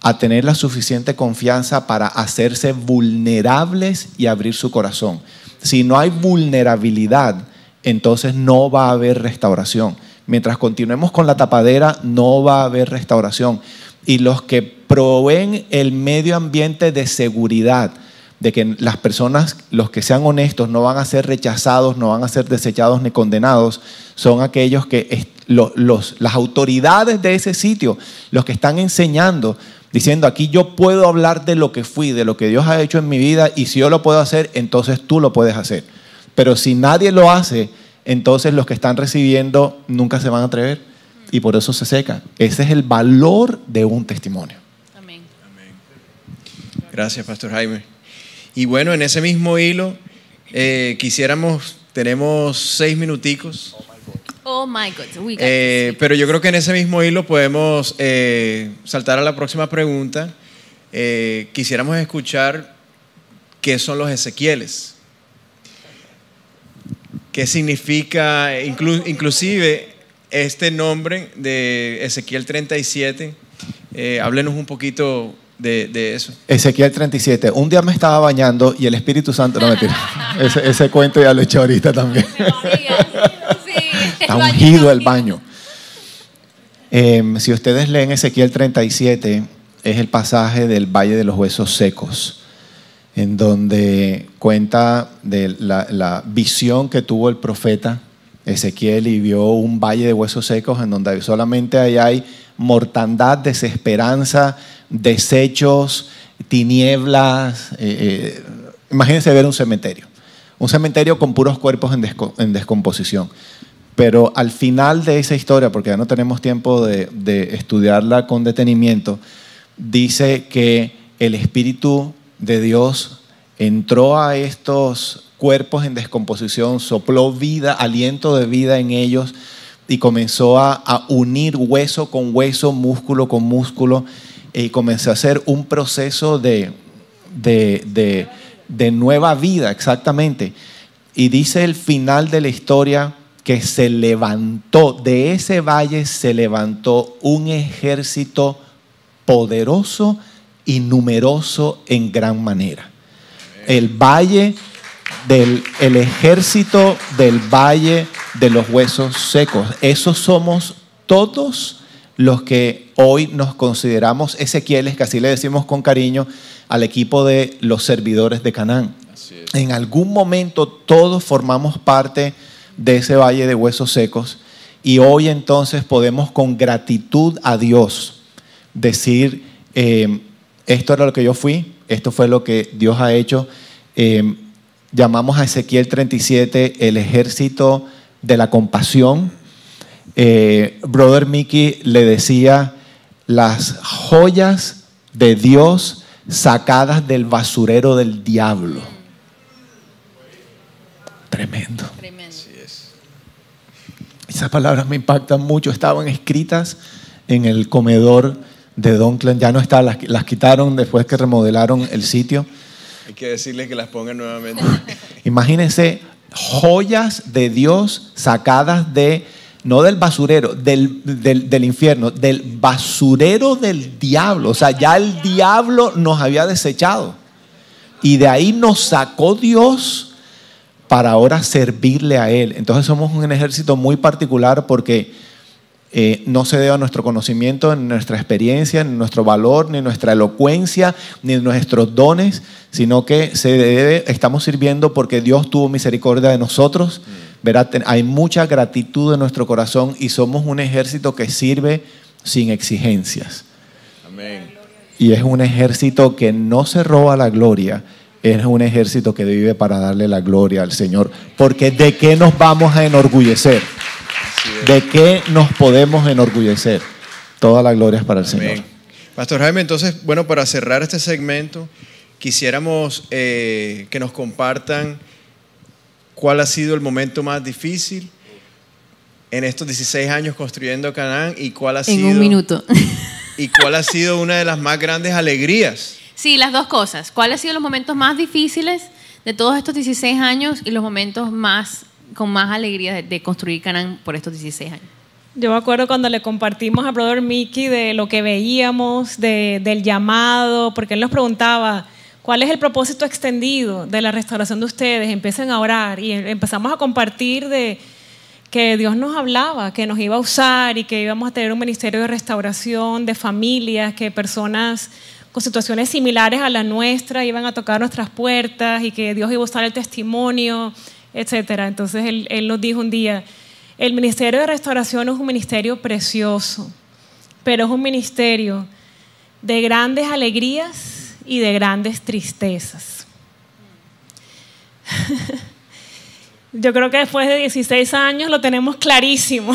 a tener la suficiente confianza para hacerse vulnerables y abrir su corazón. Si no hay vulnerabilidad, entonces no va a haber restauración. Mientras continuemos con la tapadera, no va a haber restauración. Y los que proveen el medio ambiente de seguridad, de que las personas, los que sean honestos, no van a ser rechazados, no van a ser desechados ni condenados, son aquellos que las autoridades de ese sitio, los que están enseñando, diciendo, aquí yo puedo hablar de lo que fui, de lo que Dios ha hecho en mi vida, y si yo lo puedo hacer, entonces tú lo puedes hacer. Pero si nadie lo hace, entonces los que están recibiendo nunca se van a atrever, y por eso se seca. Ese es el valor de un testimonio. Amén. Gracias, Pastor Jaime. Y bueno, en ese mismo hilo, tenemos 6 minuticos. Oh my God, we got this. Pero yo creo que en ese mismo hilo podemos saltar a la próxima pregunta. Quisiéramos escuchar qué son los Ezequieles. ¿Qué significa inclusive este nombre de Ezequiel 37? Háblenos un poquito de eso. Ezequiel 37. Un día me estaba bañando y el Espíritu Santo... No, mentira. Ese cuento ya lo he hecho ahorita también. Está ungido el baño. Si ustedes leen Ezequiel 37, es el pasaje del Valle de los Huesos Secos, en donde cuenta de la visión que tuvo el profeta Ezequiel y vio un valle de huesos secos en donde solamente ahí hay mortandad, desesperanza, desechos, tinieblas. Imagínense ver un cementerio con puros cuerpos en descomposición. Pero al final de esa historia, porque ya no tenemos tiempo de estudiarla con detenimiento, dice que el Espíritu de Dios entró a estos cuerpos en descomposición, sopló vida, aliento de vida en ellos y comenzó a unir hueso con hueso, músculo con músculo, y comenzó a hacer un proceso de nueva vida, exactamente. Y dice el final de la historia que se levantó, de ese valle se levantó un ejército poderoso y numeroso en gran manera. El ejército del valle de los huesos secos. Esos somos todos los que hoy nos consideramos Ezequieles, que así le decimos con cariño al equipo de los servidores de Canaán. En algún momento todos formamos parte de ese valle de huesos secos, y hoy entonces podemos con gratitud a Dios decir, esto era lo que yo fui, esto fue lo que Dios ha hecho. Llamamos a Ezequiel 37 el ejército de la compasión. Brother Mickey le decía, las joyas de Dios sacadas del basurero del diablo. Tremendo. Así es. Esas palabras me impactan mucho. Estaban escritas en el comedor de Donkland. Ya no está, las quitaron después que remodelaron el sitio. Hay que decirle que las pongan nuevamente. Imagínense, joyas de Dios sacadas de no del basurero, del infierno, del basurero del diablo. O sea, ya el diablo nos había desechado. Y de ahí nos sacó Dios para ahora servirle a Él. Entonces somos un ejército muy particular porque no se debe a nuestro conocimiento, ni nuestra experiencia, ni nuestro valor, ni nuestra elocuencia, ni nuestros dones, sino que estamos sirviendo porque Dios tuvo misericordia de nosotros. ¿Verdad? Hay mucha gratitud en nuestro corazón y somos un ejército que sirve sin exigencias. Amén. Y es un ejército que no se roba la gloria, es un ejército que vive para darle la gloria al Señor. Porque ¿de qué nos vamos a enorgullecer? ¿De qué nos podemos enorgullecer? Toda la gloria es para el Señor. Pastor Jaime, entonces, bueno, para cerrar este segmento, quisiéramos que nos compartan cuál ha sido el momento más difícil en estos 16 años construyendo Canaán y cuál ha sido... En un minuto. ¿Y cuál ha sido una de las más grandes alegrías? Sí, las dos cosas. ¿Cuáles han sido los momentos más difíciles de todos estos 16 años y los momentos con más alegría de construir Canaán por estos 16 años? Yo me acuerdo cuando le compartimos a Brother Mickey de lo que veíamos, del llamado, porque él nos preguntaba, ¿cuál es el propósito extendido de la restauración de ustedes? Empiecen a orar y empezamos a compartir de que Dios nos hablaba, que nos iba a usar y que íbamos a tener un ministerio de restauración, de familias, que personas con situaciones similares a la nuestra iban a tocar nuestras puertas y que Dios iba a usar el testimonio, etcétera. Entonces él nos dijo un día, el ministerio de restauración es un ministerio precioso, pero es un ministerio de grandes alegrías y de grandes tristezas. Yo creo que después de 16 años lo tenemos clarísimo.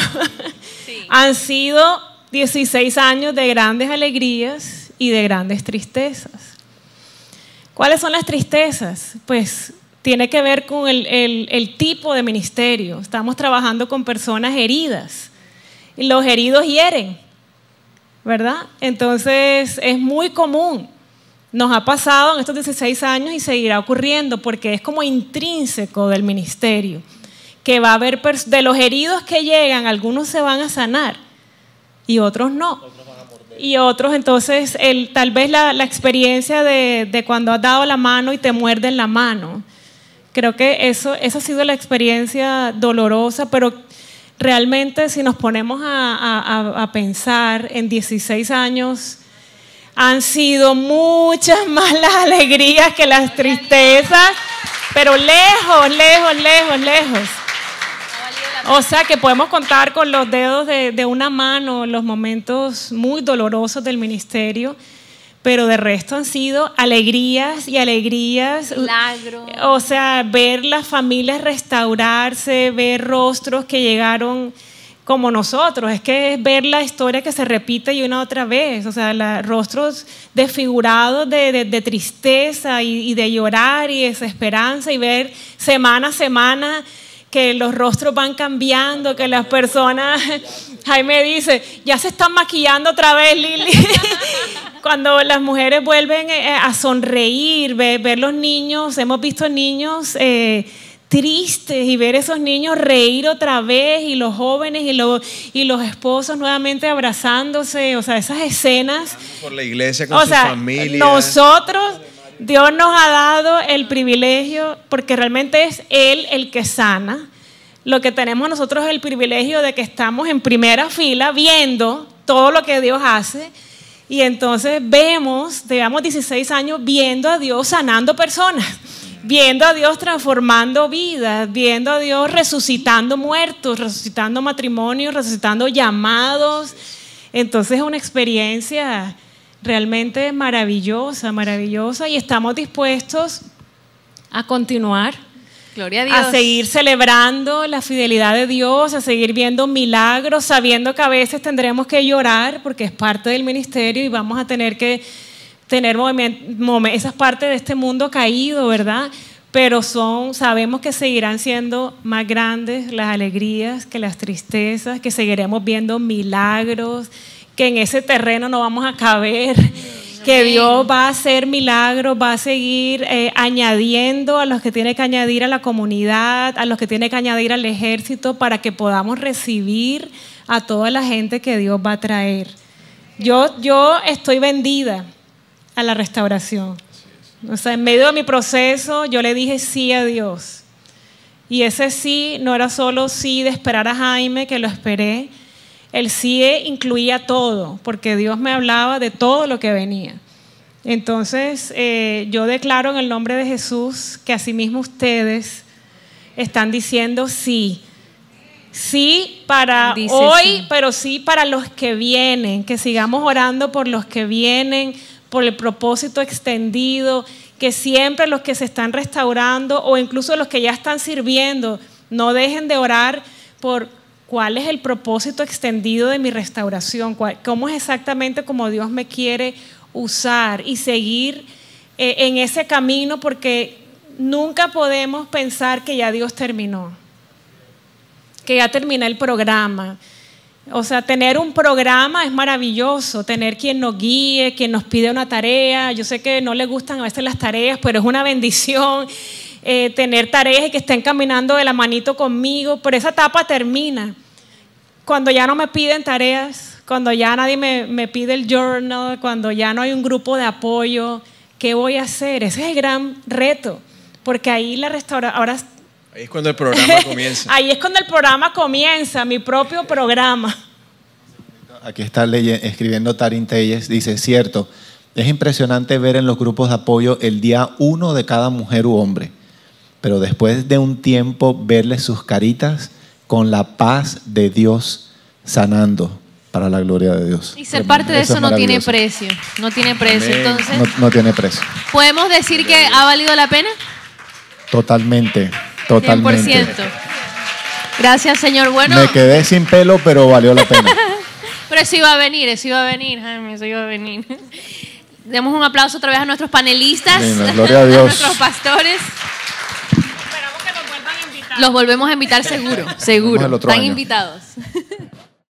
Sí. Han sido 16 años de grandes alegrías y de grandes tristezas. ¿Cuáles son las tristezas? Pues tiene que ver con el tipo de ministerio. Estamos trabajando con personas heridas y los heridos hieren, ¿verdad? Entonces es muy común. Nos ha pasado en estos 16 años y seguirá ocurriendo porque es como intrínseco del ministerio, que va a haber de los heridos que llegan, algunos se van a sanar y otros no. Y otros, entonces, tal vez la experiencia de cuando has dado la mano y te muerden la mano. Creo que esa ha sido la experiencia dolorosa, pero realmente si nos ponemos a pensar en 16 años, han sido muchas más las alegrías que las tristezas, pero lejos, lejos, lejos, lejos. O sea que podemos contar con los dedos de una mano los momentos muy dolorosos del ministerio, pero de resto han sido alegrías y alegrías. Milagro. O sea, ver las familias restaurarse, ver rostros que llegaron como nosotros, es que es ver la historia que se repite y una otra vez, o sea, rostros desfigurados de tristeza y de llorar y desesperanza y ver semana a semana que los rostros van cambiando, que las personas, Jaime dice, ya se están maquillando otra vez, Lili. Cuando las mujeres vuelven a sonreír, ver los niños, hemos visto niños tristes y ver esos niños reír otra vez y los jóvenes y los esposos nuevamente abrazándose, o sea, esas escenas. Por la iglesia con su familia. Nosotros, Dios nos ha dado el privilegio, porque realmente es Él el que sana. Lo que tenemos nosotros es el privilegio de que estamos en primera fila viendo todo lo que Dios hace y entonces llevamos 16 años viendo a Dios sanando personas. Viendo a Dios transformando vidas, viendo a Dios resucitando muertos, resucitando matrimonios, resucitando llamados. Entonces es una experiencia realmente maravillosa, maravillosa y estamos dispuestos a continuar. Gloria a Dios. A seguir celebrando la fidelidad de Dios, a seguir viendo milagros, sabiendo que a veces tendremos que llorar porque es parte del ministerio y vamos a tener que tener esas partes de este mundo caído, ¿verdad? Pero sabemos que seguirán siendo más grandes las alegrías que las tristezas, que seguiremos viendo milagros, que en ese terreno no vamos a caber que Amén. Dios va a hacer milagros, va a seguir añadiendo a los que tiene que añadir a la comunidad, a los que tiene que añadir al ejército, para que podamos recibir a toda la gente que Dios va a traer. Yo estoy vendida a la restauración. O sea, en medio de mi proceso yo le dije sí a Dios. Y ese sí no era solo sí de esperar a Jaime, que lo esperé. El sí incluía todo, porque Dios me hablaba de todo lo que venía. Entonces, yo declaro en el nombre de Jesús que asimismo ustedes están diciendo sí. Sí para Dice hoy, sí. pero sí para los que vienen, que sigamos orando por los que vienen, por el propósito extendido, que siempre los que se están restaurando o incluso los que ya están sirviendo, no dejen de orar por cuál es el propósito extendido de mi restauración, cómo es exactamente como Dios me quiere usar y seguir en ese camino, porque nunca podemos pensar que ya Dios terminó, que ya terminé el programa. O sea, tener un programa es maravilloso, tener quien nos guíe, quien nos pide una tarea. Yo sé que no les gustan a veces las tareas, pero es una bendición tener tareas y que estén caminando de la manito conmigo, pero esa etapa termina cuando ya no me piden tareas, cuando ya nadie me pide el journal, cuando ya no hay un grupo de apoyo. ¿Qué voy a hacer? Ese es el gran reto, porque ahí la restauración... Ahora, Ahí es cuando el programa comienza. ahí es cuando el programa comienza, mi propio programa. Aquí está escribiendo Tarin Telles, dice, cierto, es impresionante ver en los grupos de apoyo el día 1 de cada mujer u hombre, pero después de un tiempo verles sus caritas con la paz de Dios sanando para la gloria de Dios. Y ser parte de eso es no tiene maravilloso. precio, no tiene precio. Amén. Entonces, No tiene precio. ¿podemos decir que ha valido la pena? Totalmente. 100%. Gracias, Señor. Bueno, Me quedé sin pelo, pero valió la pena. pero eso iba a venir, Jaime, eso iba a venir. Demos un aplauso otra vez a nuestros panelistas, Lindo, gloria a Dios. nuestros pastores. Esperamos que nos vuelvan a invitar. Los volvemos a invitar seguro, seguro. el otro Están año. invitados.